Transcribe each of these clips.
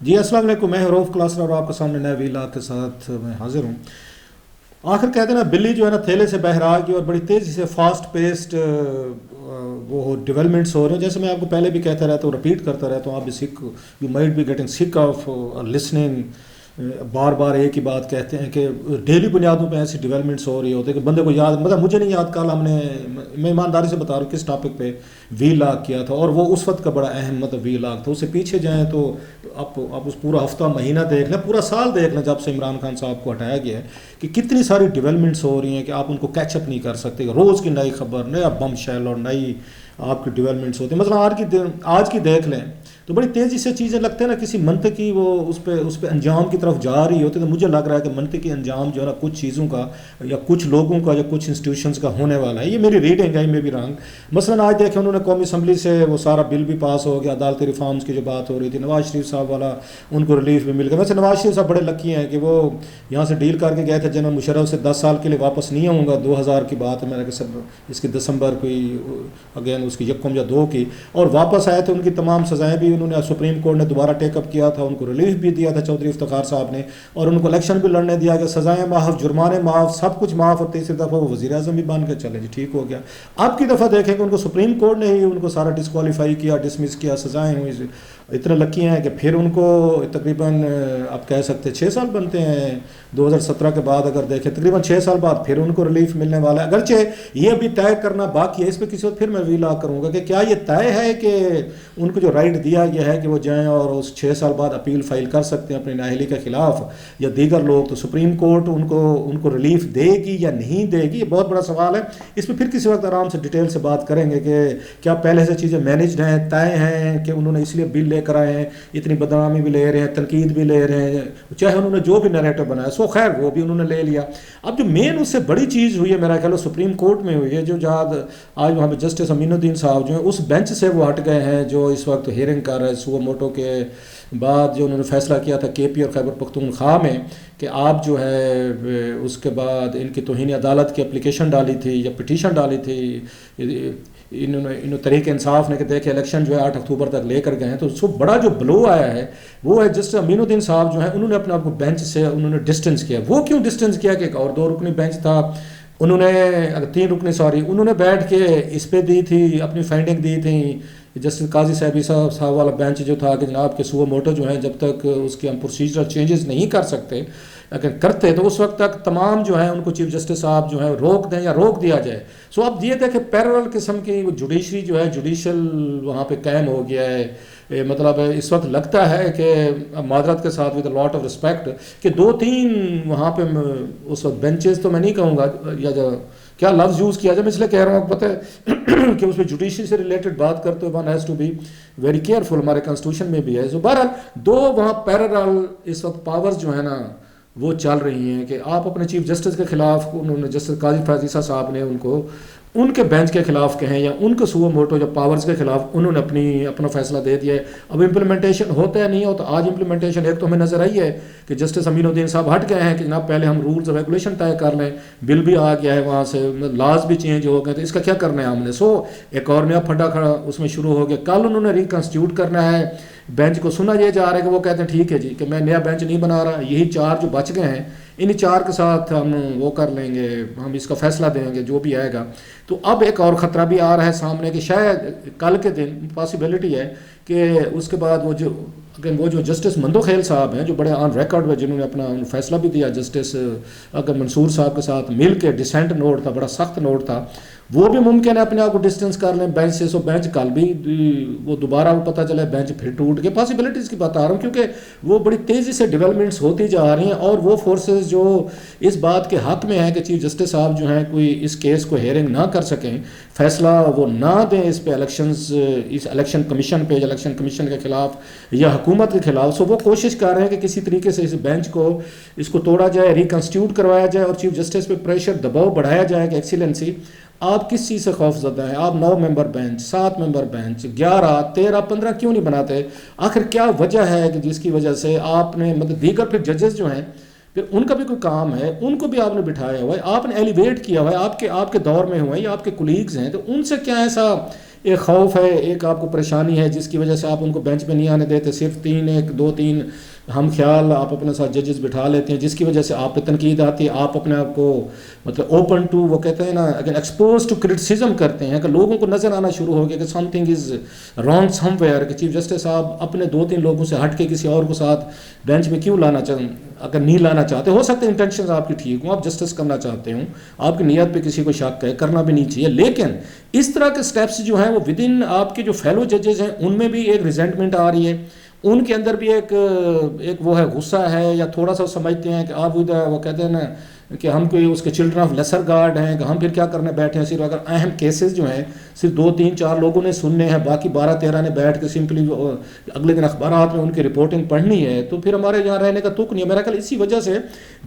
جی السلام علیکم، میں حروف کلاسر اور آپ کے سامنے نئے ویلا کے ساتھ میں حاضر ہوں۔ آخر کہتے ہیں نا، بلی جو ہے نا تھیلے سے باہر آ گئی اور بڑی تیزی سے فاسٹ پیسڈ وہ ڈیولپمنٹس ہو رہے ہیں۔ جیسے میں آپ کو پہلے بھی کہتا رہتا ہوں، رپیٹ کرتا رہتا ہوں، آپ بھی سیکھ یو مائٹ بی گیٹنگ سک آف لسننگ، بار بار ایک ہی بات کہتے ہیں کہ ڈیلی بنیادوں پہ ایسی ڈیولپمنٹس ہو رہی ہوتی ہے کہ بندے کو یاد، مطلب مجھے نہیں یاد، کل ہم نے، میں ایمانداری سے بتا رہا ہوں کس ٹاپک پہ وی لاگ کیا تھا، اور وہ اس وقت کا بڑا اہم مطلب وی لاگ تھا۔ اس سے پیچھے جائیں تو آپ اس پورا ہفتہ مہینہ دیکھ لیں، پورا سال دیکھ لیں جب سے عمران خان صاحب کو ہٹایا گیا ہے، کہ کتنی ساری ڈیولپمنٹس ہو رہی ہیں کہ آپ ان کو کیچ اپ نہیں کر سکتے۔ روز کی نئی خبر، نیا بم شیل اور نئی آپ کی ڈیولپمنٹس ہوتی ہیں۔ مثلا آج کی دیکھ لیں تو بڑی تیزی سے چیزیں لگتے ہیں نا، کسی منطقی وہ اس پہ انجام کی طرف جا رہی ہوتی ہے، تو مجھے لگ رہا ہے کہ منطقی انجام جو ہے نا کچھ چیزوں کا یا کچھ لوگوں کا یا کچھ انسٹیٹیوشنز کا ہونے والا ہے۔ یہ میری ریڈنگ ہے، میں بھی رنگ مثلا آج دیکھیں انہوں نے قومی اسمبلی سے وہ سارا بل بھی پاس ہو گیا، عدالتی ریفارمز کی جو بات ہو رہی تھی، نواز شریف صاحب والا ان کو ریلیف بھی مل گیا۔ ویسے نواز شریف صاحب بڑے لکی ہیں کہ وہ یہاں سے ڈیل کر کے گئے تھے جنرل مشرف سے 10 سال کے لیے واپس نہیں آؤں گا، 2000 کی بات ہے میرا کہ سب اس کی دسمبر کوئی اگین اس کی یکم یا 2 کی، اور واپس آئے تھے۔ ان کی تمام سزائیں بھی انہوں نے سپریم کورٹ نے دوبارہ ٹیک اپ کیا تھا، ان کو ریلیف بھی دیا تھا چودھری افتخار صاحب نے، اور ان کو الیکشن بھی لڑنے دیا کہ سزائیں معاف، جرمانے معاف، سب کچھ معاف، اور تیسری دفعہ وہ وزیر اعظم بھی بن کے چلے جی ٹھیک ہو گیا۔ اب کی دفعہ دیکھیں کہ ان کو سپریم کورٹ نے ہی ان کو سارا ڈسکوالیفائی کیا، ڈسمس کیا، سزائیں ہوئی، اتنے لکی ہیں کہ پھر ان کو تقریباً آپ کہہ سکتے 6 سال بنتے ہیں 2017 کے بعد، اگر دیکھیں تقریباً 6 سال بعد پھر ان کو ریلیف ملنے والا ہے۔ اگرچہ یہ ابھی طے کرنا باقی ہے، اس پہ کسی وقت پھر میں ویلا کروں گا کہ کیا یہ طے ہے کہ ان کو جو رائٹ دیا گیا ہے کہ وہ جائیں اور اس 6 سال بعد اپیل فائل کر سکتے ہیں اپنی نااہلی کے خلاف، یا دیگر لوگ، تو سپریم کورٹ ان کو ریلیف دے گی یا نہیں دے گی، یہ بہت بڑا سوال ہے۔ اس پہ پھر کسی وقت آرام سے ڈیٹیل سے بات کریں گے کہ کیا پہلے سے چیزیں مینجڈ ہیں، طے ہیں کہ انہوں نے اس لیے بل لے کر آئے ہیں، اتنی بدنامی بھی لے رہے ہیں، تنقید بھی لے رہے ہیں، چاہے انہوں نے جو بھی نیریٹو بنایا سو خیر وہ بھی انہوں نے لے لیا۔ اب جو مین اس سے بڑی چیز ہوئی ہے میرا خیال سپریم کورٹ میں ہوئی ہے، جو آج وہاں پہ جسٹس امین الدین صاحب جو ہیں اس بینچ سے وہ ہٹ گئے ہیں جو اس وقت ہیئرنگ کر رہے سو موٹو کے بعد، جو انہوں نے فیصلہ کیا تھا کے پی اور خیبر پختونخوا میں کہ آپ جو ہے اس کے بعد ان کی توہین عدالت کی اپلیکیشن ڈالی تھی یا پٹیشن ڈالی تھی انہوں تحریک انصاف نے کہ دیکھیں الیکشن جو ہے 8 اکتوبر تک لے کر گئے ہیں، تو سب بڑا جو بلو آیا ہے وہ ہے جسٹس امین الدین صاحب جو ہیں انہوں نے اپنے آپ کو بینچ سے انہوں نے ڈسٹنس کیا۔ وہ کیوں ڈسٹنس کیا کہ ایک اور 2 رکنی بینچ تھا، انہوں نے 3 رکنی انہوں نے بیٹھ کے اس پہ دی تھی، اپنی فائنڈنگ دی تھی۔ جسٹس قاضی صاحب والا بینچ جو تھا کہ جناب کے سو موٹو جو ہیں جب تک اس کے ہم پروسیجرل چینجز نہیں کر سکتے، اگر کرتے تو اس وقت تک تمام جو ہیں ان کو چیف جسٹس صاحب جو ہیں روک دیں یا روک دیا جائے۔ سو اب یہ دیکھیں پیرل قسم کی وہ جوڈیشری جو ہے جوڈیشل وہاں پہ قائم ہو گیا ہے۔ مطلب اس وقت لگتا ہے کہ معذرت کے ساتھ ود لاٹ آف رسپیکٹ کہ 2-3 وہاں پہ اس وقت بینچز تو میں نہیں کہوں گا یا کیا لفظ یوز کیا جائے، میں اس لیے کہہ رہا ہوں، پتہ ہے کہ اس میں جوڈیشری سے ریلیٹڈ بات کرتے ہوئے one has to be very careful, ہمارے کانسٹیٹیوشن میں بھی ہے۔ سو بہرحال 2 وہاں پیرل اس وقت پاورز جو ہیں نا وہ چل رہی ہیں کہ آپ اپنے چیف جسٹس کے خلاف، انہوں نے جسٹس قاضی فیضیسہ صاحب نے ان کو ان کے بینچ کے خلاف کہیں یا ان کے سو موٹو یا پاورز کے خلاف انہوں نے اپنا فیصلہ دے دیا ہے۔ اب امپلیمنٹیشن ہوتا ہے نہیں ہوتا، آج امپلیمنٹیشن ایک تو ہمیں نظر آئی ہے کہ جسٹس امین الدین صاحب ہٹ گئے ہیں کہ جناب پہلے ہم رولز ریگولیشن طے کر لیں، بل بھی آ گیا ہے وہاں سے، لاز بھی چینج ہو گئے، تو اس کا کیا کرنا ہے ہم نے۔ سو ایک اور نیا پھڈا کھڑا اس میں شروع ہو گیا۔ کل انہوں نے ریکنسٹیٹیوٹ کرنا ہے بینچ کو، سنا یہ جا رہا ہے کہ وہ کہتے ہیں ٹھیک ہے جی کہ میں نیا بینچ نہیں بنا رہا، یہی 4 جو بچ گئے ہیں انہی 4 کے ساتھ ہم وہ کر لیں گے، ہم اس کا فیصلہ دیں گے جو بھی آئے گا۔ تو اب ایک اور خطرہ بھی آ رہا ہے سامنے کہ شاید کل کے دن پاسبلٹی ہے کہ اس کے بعد وہ جو جسٹس مندو خیل صاحب ہیں جو بڑے آن ریکارڈ ہوئے، جنہوں نے اپنا فیصلہ بھی دیا جسٹس اگر منصور صاحب کے ساتھ مل کے، ڈسینٹ نوٹ تھا، بڑا سخت نوٹ تھا، وہ بھی ممکن ہے اپنے آپ کو ڈسٹینس کر لیں بینچ سے۔ سو بینچ کل بھی وہ دوبارہ وہ پتہ چلے بینچ پھر ٹوٹ کے، پاسبلٹیز کی بتا رہا ہوں کیونکہ وہ بڑی تیزی سے ڈیولپمنٹس ہوتی جا رہی ہیں، اور وہ فورسز جو اس بات کے حق میں ہیں کہ چیف جسٹس صاحب جو ہیں کوئی اس کیس کو ہیئرنگ نہ کر سکیں، فیصلہ وہ نہ دیں اس پہ اس الیکشن کمیشن پہ، الیکشن کمیشن کے خلاف یا حکومت کے خلاف، سو وہ کوشش کر رہے ہیں کہ کسی طریقے سے اس بینچ کو اس کو توڑا جائے، ریکنسٹیٹیوٹ کروایا جائے، اور چیف جسٹس پہ پریشر دباؤ بڑھایا جائے کہ ایکسیلنسی آپ کس چیز سے خوف زدہ ہیں، آپ 9 ممبر بینچ، 7 ممبر بینچ، 11 13 15 کیوں نہیں بناتے؟ آخر کیا وجہ ہے کہ جس کی وجہ سے آپ نے مطلب دیگر پھر ججز جو ہیں پھر ان کا بھی کوئی کام ہے، ان کو بھی آپ نے بٹھایا ہوا ہے، آپ نے ایلیویٹ کیا ہوا ہے، آپ کے دور میں ہوئے ہیں یا آپ کے کولیگز ہیں، تو ان سے کیا ایسا ایک خوف ہے، ایک آپ کو پریشانی ہے جس کی وجہ سے آپ ان کو بینچ پہ نہیں آنے دیتے، صرف 2-3 ہم خیال آپ اپنے ساتھ ججز بٹھا لیتے ہیں، جس کی وجہ سے آپ پہ تنقید آتی ہے، آپ اپنے آپ کو مطلب اوپن ٹو، وہ کہتے ہیں نا اگر ایکسپوز ٹو کرٹیسزم کرتے ہیں کہ لوگوں کو نظر آنا شروع ہو گیا کہ some thing is wrong some where, کہ چیف جسٹس صاحب اپنے 2-3 لوگوں سے ہٹ کے کسی اور کو ساتھ بینچ میں کیوں لانا اگر نہیں لانا چاہتے، ہو سکتے ہیں انٹینشنز آپ کی ٹھیک ہوں، آپ جسٹس کرنا چاہتے ہوں، آپ کی نیت پہ کسی کو شک ہے، کرنا بھی نہیں چاہیے، لیکن اس طرح کے سٹیپس جو ہیں وہ ود ان آپ کے جو فیلو ججز ہیں ان میں بھی ایک ریزنٹمنٹ آ رہی ہے، ان کے اندر بھی ایک وہ ہے غصہ ہے، یا تھوڑا سا سمجھتے ہیں کہ آپ وہ کہتے ہیں نا کہ ہم کوئی اس کے چلڈرن آف لیسر گارڈ ہیں، کہ ہم پھر کیا کرنے بیٹھے ہیں، صرف اگر اہم کیسز جو ہیں صرف 2-3-4 لوگوں نے سننے ہیں، باقی 12-13 نے بیٹھ کے سمپلی اگلے دن اخبارات میں ان کی رپورٹنگ پڑھنی ہے، تو پھر ہمارے یہاں رہنے کا تک نہیں ہے۔ میرا خیال اسی وجہ سے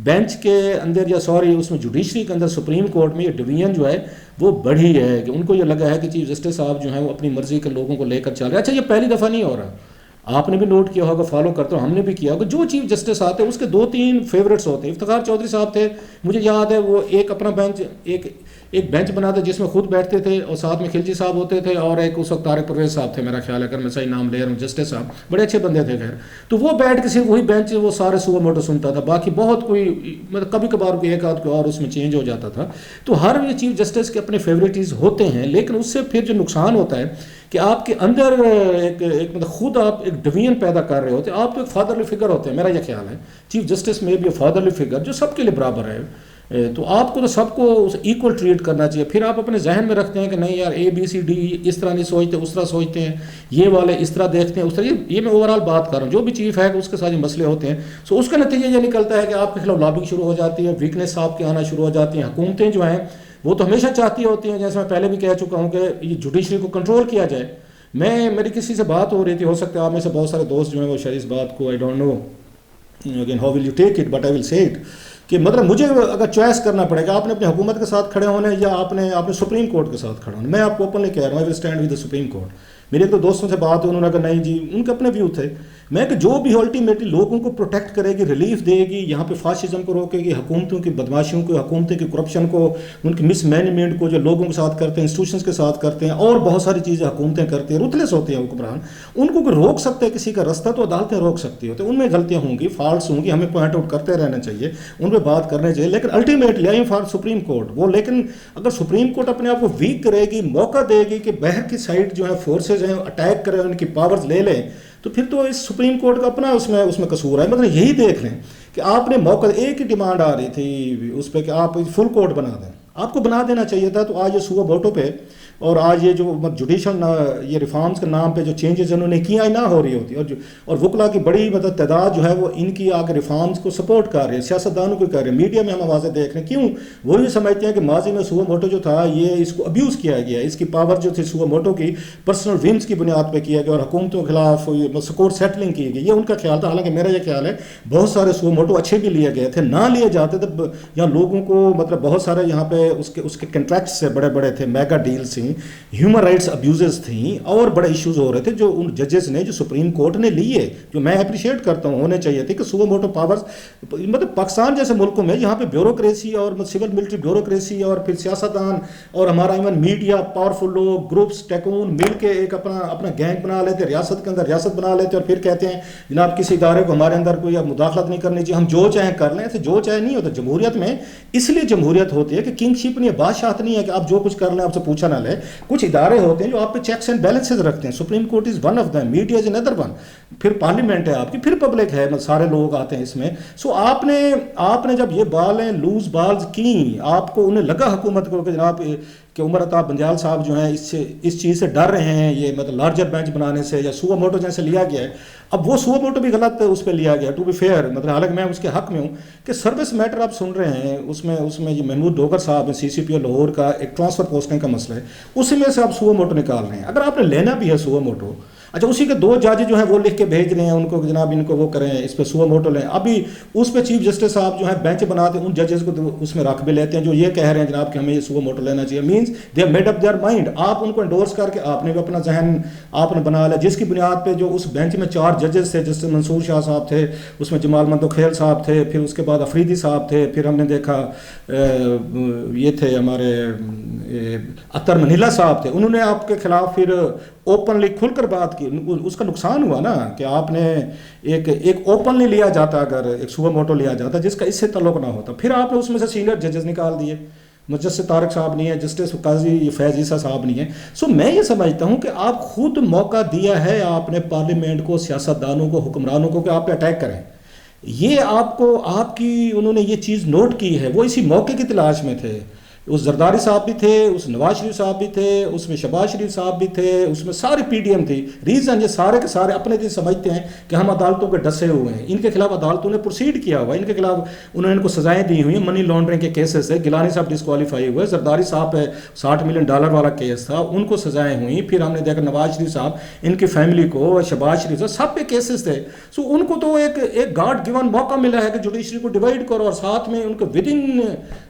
بینچ کے اندر یا اس میں جوڈیشری کے اندر سپریم کورٹ میں یہ ڈویژن جو ہے وہ بڑھی ہے، کہ ان کو یہ لگا ہے کہ چیف جسٹس صاحب جو ہیں وہ اپنی مرضی کے لوگوں کو لے کر چل رہے ہیں۔ اچھا، یہ پہلی دفعہ نہیں ہو رہا، آپ نے بھی نوٹ کیا ہوگا، فالو کرتے ہو، ہم نے بھی کیا ہوگا، جو چیف جسٹس آتے ہیں اس کے 2-3 فیورٹس ہوتے ہیں۔ افتخار چودھری صاحب تھے، مجھے یاد ہے، وہ ایک اپنا بینچ ایک بینچ بناتے جس میں خود بیٹھتے تھے، اور ساتھ میں خلجی صاحب ہوتے تھے، اور ایک اس وقت طارق پرویز صاحب تھے میرا خیال ہے، اگر میں صحیح نام لے رہا ہوں، جسٹس صاحب بڑے اچھے بندے تھے خیر، تو وہ بیٹھ کے صرف وہی بینچ وہ سارے سو موٹو سنتا تھا، باقی بہت کوئی مطلب کبھی کبھار کوئی ایک آدھ کوئی اور اس میں چینج ہو جاتا تھا۔ تو ہر یہ چیف جسٹس کے اپنے فیوریٹیز ہوتے ہیں، لیکن اس سے پھر جو نقصان ہوتا ہے کہ آپ کے اندر ایک مطلب خود آپ ایک ڈویژن پیدا کر رہے ہوتے ہیں، آپ تو ایک فادرلی فگر ہوتے ہیں، میرا یہ خیال ہے چیف جسٹس میں بھی فادرلی فگر جو سب کے لیے برابر ہے، تو آپ کو تو سب کو ایکول ٹریٹ کرنا چاہیے۔ پھر آپ اپنے ذہن میں رکھتے ہیں کہ نہیں یار ABCD اس طرح نہیں سوچتے، اس طرح سوچتے ہیں، یہ والے اس طرح دیکھتے ہیں، اس طرح، یہ میں اوورال بات کر رہا ہوں، جو بھی چیف ہے اس کے ساتھ یہ مسئلے ہوتے ہیں، سو اس کا نتیجہ یہ نکلتا ہے کہ آپ کے خلاف لابنگ شروع ہو جاتی ہے، ویکنیس آپ کے آنا شروع ہو جاتی ہیں۔ حکومتیں جو ہیں وہ تو ہمیشہ چاہتی ہوتی ہیں، جیسے میں پہلے بھی کہہ چکا ہوں، کہ یہ جوڈیشری کو کنٹرول کیا جائے۔ میری کسی سے بات ہو رہی تھی، ہو سکتا ہے آپ میں سے بہت سارے دوست جو ہیں وہ شاید اس بات کو، I don't know again how will you take it, but I will say it, کہ مطلب مجھے اگر چوائس کرنا پڑے گا، آپ نے اپنی حکومت کے ساتھ کھڑے ہونا ہے یا آپ نے سپریم کورٹ کے ساتھ کھڑا ہونا، میں آپ کو اوپنلی کہہ رہا ہوں، I will stand with the Supreme Court. میرے تو دوستوں سے بات ہوئی، انہوں نے کہا نہیں جی، ان کے اپنے ویو تھے، میں کہ جو بھی الٹیمیٹلی لوگوں کو پروٹیکٹ کرے گی، ریلیف دے گی، یہاں پہ فاشزم کو روکے گی، حکومتوں کی بدماشیوں کو، حکومتوں کی کرپشن کو، ان کی مس مینجمنٹ کو جو لوگوں کے ساتھ کرتے ہیں، انسٹیٹیوشنز کے ساتھ کرتے ہیں، اور بہت ساری چیزیں حکومتیں کرتی ہیں، روتھلیس ہوتے ہیں حکمران، ان کو کوئی روک سکتے ہیں کسی کا رستہ، تو عدالتیں روک سکتی ہوتی ہیں، ان میں غلطیاں ہوں گی، فالٹس ہوں گی، ہمیں پوائنٹ آؤٹ کرتے رہنا چاہیے، ان پہ بات کرنے چاہیے، لیکن ultimately I am for supreme court وہ، لیکن اگر سپریم کورٹ اپنے آپ کو ویک کرے گی، موقع دے گی کہ باہر کی سائڈ جو ہے فورسز ہیں اٹیک کریں، ان کی پاورز لے لیں، تو پھر تو اس سپریم کورٹ کا اپنا اس میں قصور ہے۔ مطلب یہی دیکھ لیں کہ آپ نے موقع، ایک ہی ڈیمانڈ آ رہی تھی اس پہ کہ آپ فل کورٹ بنا دیں، آپ کو بنا دینا چاہیے تھا، تو آج یہ سو موٹو پہ اور آج یہ جو جوڈیشل یہ ریفارمز کے نام پہ جو چینجز انہوں نے کیا نہ ہو رہی ہوتی، اور وکلا کی بڑی مطلب تعداد جو ہے وہ ان کی آگے ریفارمز کو سپورٹ کر رہی ہے، سیاستدانوں کو کر رہے ہیں، میڈیا میں ہم آوازیں دیکھ رہے ہیں، کیوں وہ یہ سمجھتے ہیں کہ ماضی میں سو موٹو جو تھا یہ اس کو ابیوز کیا گیا، اس کی پاور جو تھی سو موٹو کی پرسنل ومز کی بنیاد پہ کیا گیا، اور حکومتوں کے خلاف سکور سیٹلنگ کی گئی، یہ ان کا خیال تھا۔ حالانکہ میرا یہ خیال ہے بہت سارے سو موٹو اچھے بھی لیے گئے تھے، نہ لیے جاتے تو یہاں لوگوں کو مطلب بہت سارے یہاں پہ اس کے کنٹریکٹس سے بڑے بڑے تھے، میگا ڈیلز تھیں، ہیومن رائٹس ابیوزز تھیں، اور بڑے ایشوز ہو رہے تھے جو ان ججز نے، جو سپریم کورٹ نے لیے، جو میں اپریشیٹ کرتا ہوں، ہونے چاہیے تھے کہ سو موٹو پاورز مطلب پاکستان جیسے ملکوں میں یہاں پہ بیوروکریسی اور سول ملٹری بیوروکریسی، اور پھر سیاستدان اور ہمارا ایون میڈیا، پاورفل لوگ، گروپس، ٹیکون مل کے ایک اپنا گینگ بنا لیتے، ریاست کے اندر ریاست بنا لیتے، اور پھر کہتے ہیں جناب کسی ادارے کو ہمارے اندر کوئی مداخلت نہیں کرنی چاہیے، ہم جو چاہیں کر لیں، جو چاہے نہیں ہوتا جمہوریت میں۔ اس لیے جمہوریت ہوتی ہے کہ کنگ شپ نہیں ہے، بادشاہت نہیں ہے کہ آپ جو کچھ کر لیں آپ سے پوچھا نہ لے، کچھ ادارے ہوتے ہیں جو آپ پہ چیکس اینڈ بیلنسز رکھتے ہیں، supreme court is one of them, media is another one, پھر پارلیمنٹ ہے آپ کی، پھر پبلک ہے، سارے لوگ آتے ہیں اس میں۔ سو آپ نے جب یہ بالیں لوز بالز کی، آپ کو انہیں لگا حکومت کو کہ جناب کہ عمر عطا بنجال صاحب جو ہیں اس چیز سے ڈر رہے ہیں، یہ مطلب لارجر بینچ بنانے سے، یا سو موٹو جیسے لیا گیا ہے، اب وہ سو موٹو بھی غلط اس پہ لیا گیا، ٹو بی فیئر، مطلب حالانکہ میں اس کے حق میں ہوں کہ سروس میٹر آپ سن رہے ہیں، اس میں یہ محمود ڈوگر صاحب CCPO لاہور کا ایک ٹرانسفر پوسٹنگ کا مسئلہ ہے، اسی میں سے آپ سو موٹو نکال رہے ہیں۔ اگر آپ نے لینا بھی ہے سو موٹو، اچھا اسی کے 2 جج جو ہیں وہ لکھ کے بھیج رہے ہیں ان کو جناب ان کو وہ کریں اس پہ سو موٹو لیں. ابھی اس پہ چیف جسٹس صاحب جو ہیں بینچ بناتے ہیں ان ججز کو اس میں رکھ بھی لیتے ہیں جو یہ کہہ رہے ہیں جناب کہ ہمیں یہ سو موٹو لینا چاہیے. Means they have made up their mind. آپ ان کو انڈورس کر کے آپ نے بھی اپنا ذہن آپ نے بنا لیا جس کی بنیاد پہ جو اس بینچ میں 4 ججز تھے جسٹس منصور شاہ صاحب تھے, اس میں جمال مندوخیل صاحب تھے, پھر اس کے بعد افریدی صاحب تھے, پھر ہم نے دیکھا یہ تھے ہمارے اطہر منیلا صاحب تھے. انہوں نے آپ کے خلاف پھر اوپنلی کھل کر بات کی. اس کا نقصان ہوا نا کہ آپ نے ایک اوپنلی لیا جاتا, اگر ایک سو موٹو لیا جاتا جس کا اس سے تعلق نہ ہوتا, پھر آپ نے اس میں سے سینئر ججز نکال دیے. مجسٹس طارق صاحب نہیں ہے, جسٹس قاضی فیض عیسیٰ صاحب نہیں ہے. سو میں یہ سمجھتا ہوں کہ آپ خود موقع دیا ہے آپ نے پارلیمنٹ کو, سیاستدانوں کو, حکمرانوں کو کہ آپ پہ اٹیک کریں. یہ آپ کو آپ کی انہوں نے یہ چیز نوٹ کی ہے, وہ اسی موقع کی تلاش میں تھے. اس زرداری صاحب بھی تھے, اس نواز شریف صاحب بھی تھے, اس میں شہباز شریف صاحب بھی تھے, اس میں ساری پی ڈی ایم تھی. ریزن یہ سارے کے سارے اپنے دن سمجھتے ہیں کہ ہم عدالتوں کے ڈسے ہوئے ہیں. ان کے خلاف عدالتوں نے پروسیڈ کیا ہوا ہے, ان کے خلاف انہوں نے ان کو سزائیں دی ہوئی ہیں منی لانڈرنگ کے کیسز سے. گیلانی صاحب ڈسکوالیفائی ہوئے, زرداری صاحب پہ $60 ملین والا کیس تھا, ان کو سزائیں ہوئیں. پھر ہم نے دیکھا نواز شریف صاحب ان کی فیملی کو, شہباز شریف صاحب سب پہ کیسز تھے. سو ان کو تو ایک گاڈ گیون موقع ملا ہے کہ جوڈیشری کو ڈیوائڈ کرو, اور ساتھ میں ان کو ود ان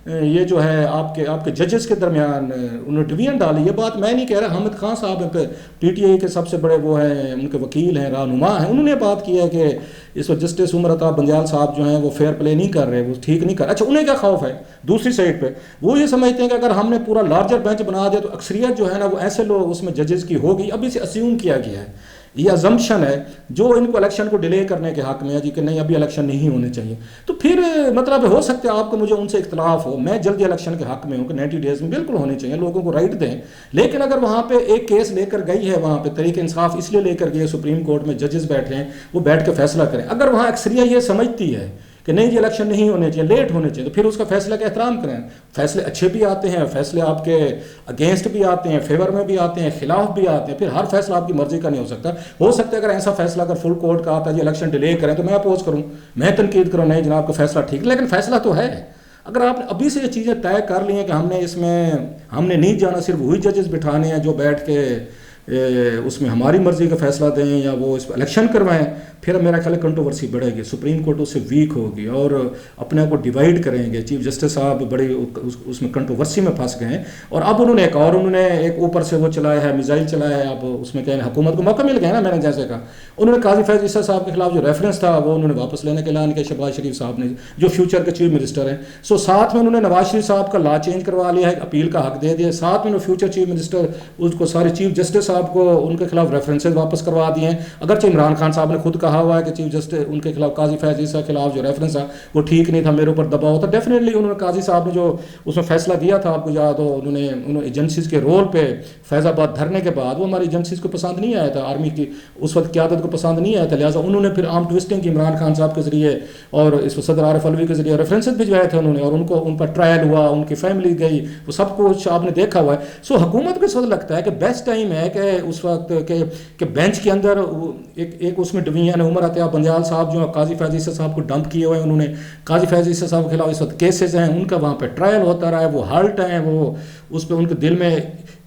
یہ جو ہے آپ کے ججز کے درمیان انہوں نے ڈویژن ڈالی. یہ بات میں نہیں کہہ رہا, حامد خان صاحب پی ٹی آئی کے سب سے بڑے وہ ہیں, ان کے وکیل ہیں, رہنما ہیں, انہوں نے بات کی ہے کہ اس وقت جسٹس عمر عطا بنجال صاحب جو ہیں وہ فیئر پلے نہیں کر رہے, وہ ٹھیک نہیں کر رہے. اچھا انہیں کیا خوف ہے دوسری سائڈ پہ؟ وہ یہ سمجھتے ہیں کہ اگر ہم نے پورا لارجر بینچ بنا دیا تو اکثریت جو ہے نا وہ ایسے لوگ اس میں ججز کی ہوگی. ابھی سے اسیوم کیا گیا ہے, یہ ازمپشن ہے جو ان کو الیکشن کو ڈیلے کرنے کے حق میں ہے جی کہ نہیں ابھی الیکشن نہیں ہونے چاہیے. تو پھر مطلب ہو سکتا ہے آپ کو مجھے ان سے اختلاف ہو, میں جلدی الیکشن کے حق میں ہوں کہ 90 ڈیز میں بالکل ہونے چاہیے, لوگوں کو رائٹ دیں. لیکن اگر وہاں پہ ایک کیس لے کر گئی ہے, وہاں پہ تحریک انصاف اس لیے لے کر گئی ہے, سپریم کورٹ میں ججز بیٹھے ہیں, وہ بیٹھ کے فیصلہ کریں. اگر وہاں اکثریت یہ سمجھتی ہے کہ نہیں جی الیکشن نہیں ہونے چاہیے, لیٹ ہونے چاہیے, تو پھر اس کا فیصلہ کا احترام کریں. فیصلے اچھے بھی آتے ہیں, فیصلے آپ کے اگینسٹ بھی آتے ہیں, فیور میں بھی آتے ہیں, خلاف بھی آتے ہیں. پھر ہر فیصلہ آپ کی مرضی کا نہیں ہو سکتا. ہو سکتا ہے اگر ایسا فیصلہ اگر فل کورٹ کا آتا ہے جی الیکشن ڈیلے کریں تو میں اپوز کروں, میں تنقید کروں, نہیں جناب کا فیصلہ ٹھیک, لیکن فیصلہ تو ہے. اگر آپ نے ابھی سے یہ چیزیں طے کر لی ہیں کہ ہم نے اس میں ہم نے نہیں جانا, صرف وہی ججز بٹھانے ہیں جو بیٹھ کے اس میں ہماری مرضی کا فیصلہ دیں یا وہ اس پہ الیکشن کروائیں, پھر میرا خیال ہے کنٹروورسی بڑھے گی, سپریم کورٹ اس سے ویک ہوگی اور اپنے آپ کو ڈیوائڈ کریں گے. چیف جسٹس صاحب بڑی اس میں کنٹروورسی میں پھنس گئے ہیں. اور اب انہوں نے ایک اوپر سے وہ چلایا ہے, میزائل چلایا ہے. اب اس میں کہیں حکومت کو موقع مل گیا نا, میں نے جیسے کہا انہوں نے قاضی فیض عیسیٰ صاحب کے خلاف جو ریفرنس تھا وہ انہوں نے واپس لینے کا اعلان کیا, شہباز شریف صاحب نے جو فیوچر کے چیف منسٹر ہیں. سو ساتھ میں انہوں نے نواز شریف صاحب کا لا چینج کروا لیا ہے, اپیل کا حق دے دیا. ساتھ میں انہوں نے فیوچر چیف منسٹر اس کو سارے چیف جسٹس صاحب کو ان کے خلاف ریفرنسز واپس کروا دیے ہیں. اگرچہ عمران خان صاحب نے خود کہا ہوا ہے کہ چیف جسٹس ان کے خلاف قاضی فیض عیسیٰ کے خلاف جو ریفرنس تھا وہ ٹھیک نہیں تھا, میرے اوپر دباؤ تھا. ڈیفینیٹلی انہوں نے قاضی صاحب نے جو اس میں فیصلہ دیا تھا آپ کو یاد ہو, انہوں نے ایجنسیز کے رول پہ فیض آباد دھرنے کے بعد وہ ہماری ایجنسیز کو پسند نہیں آیا تھا, آرمی کی اس وقت قیادت کو پسند نہیں آیا تھا. لہٰذا انہوں نے پھر آرم ٹوسٹنگ کی عمران خان صاحب کے ذریعے اور اس وقت صدر عارف الوی کے ذریعے ریفرنسز بھجوائے تھے انہوں نے, اور ان پر ٹرائل ہوا, ان کی فیملی گئی, وہ سب کچھ آپ نے دیکھا ہوا ہے. سو حکومت کو اس وقت لگتا ہے کہ بیسٹ ٹائم ہے کہ اس وقت کہ بینچ کے اندر ایک اس میں ڈویژن ہے. عمر عطیہ بنجال صاحب جو قاضی فیض عیسیٰ صاحب کو ڈمپ کیے ہوئے ہیں, انہوں نے قاضی فیض عیسیٰ صاحب کے خلاف اس وقت کیسز ہیں, ان کا وہاں پہ ٹرائل ہوتا رہا ہے, وہ ہالٹ ہیں, وہ اس پہ ان کے دل میں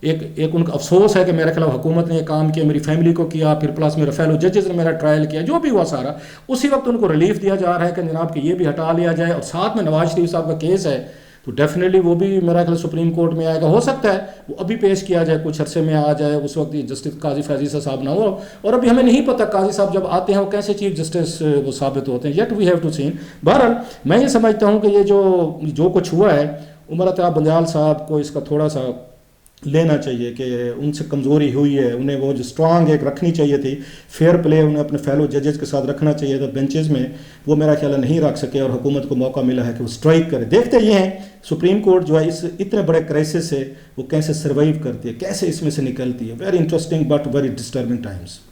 ایک ان کا افسوس ہے کہ میرے خلاف حکومت نے یہ کام کیا, میری فیملی کو کیا, پھر پلس میرے فیلو ججز نے میرا ٹرائل کیا, جو بھی ہوا سارا. اسی وقت ان کو ریلیف دیا جا رہا ہے کہ جناب کہ یہ بھی ہٹا لیا جائے. اور ساتھ میں نواز شریف صاحب کا کیس ہے تو ڈیفینیٹلی وہ بھی میرا خیال سپریم کورٹ میں آئے گا. ہو سکتا ہے وہ ابھی پیش کیا جائے, کچھ عرصے میں آ جائے, اس وقت جسٹس قاضی فیض عیسیٰ صاحب نہ ہو. اور ابھی ہمیں نہیں پتہ قاضی صاحب جب آتے ہیں وہ کیسے چیف جسٹس وہ ثابت ہوتے ہیں, یٹ وی ہیو ٹو سین. بہرحال میں یہ سمجھتا ہوں کہ یہ جو کچھ ہوا ہے, عمر عطیہ بنجال صاحب کو اس کا تھوڑا سا لینا چاہیے کہ ان سے کمزوری ہوئی ہے, انہیں وہ جو اسٹرانگ ایک رکھنی چاہیے تھی, فیئر پلے انہیں اپنے فیلو ججز کے ساتھ رکھنا چاہیے تھا بینچز میں, وہ میرا خیال ہے نہیں رکھ سکے. اور حکومت کو موقع ملا ہے کہ وہ اسٹرائک کرے. دیکھتے یہ ہیں سپریم کورٹ جو ہے اس اتنے بڑے کرائسس سے وہ کیسے سروائیو کرتی ہے, کیسے اس میں سے نکلتی ہے. Very interesting but very disturbing Times.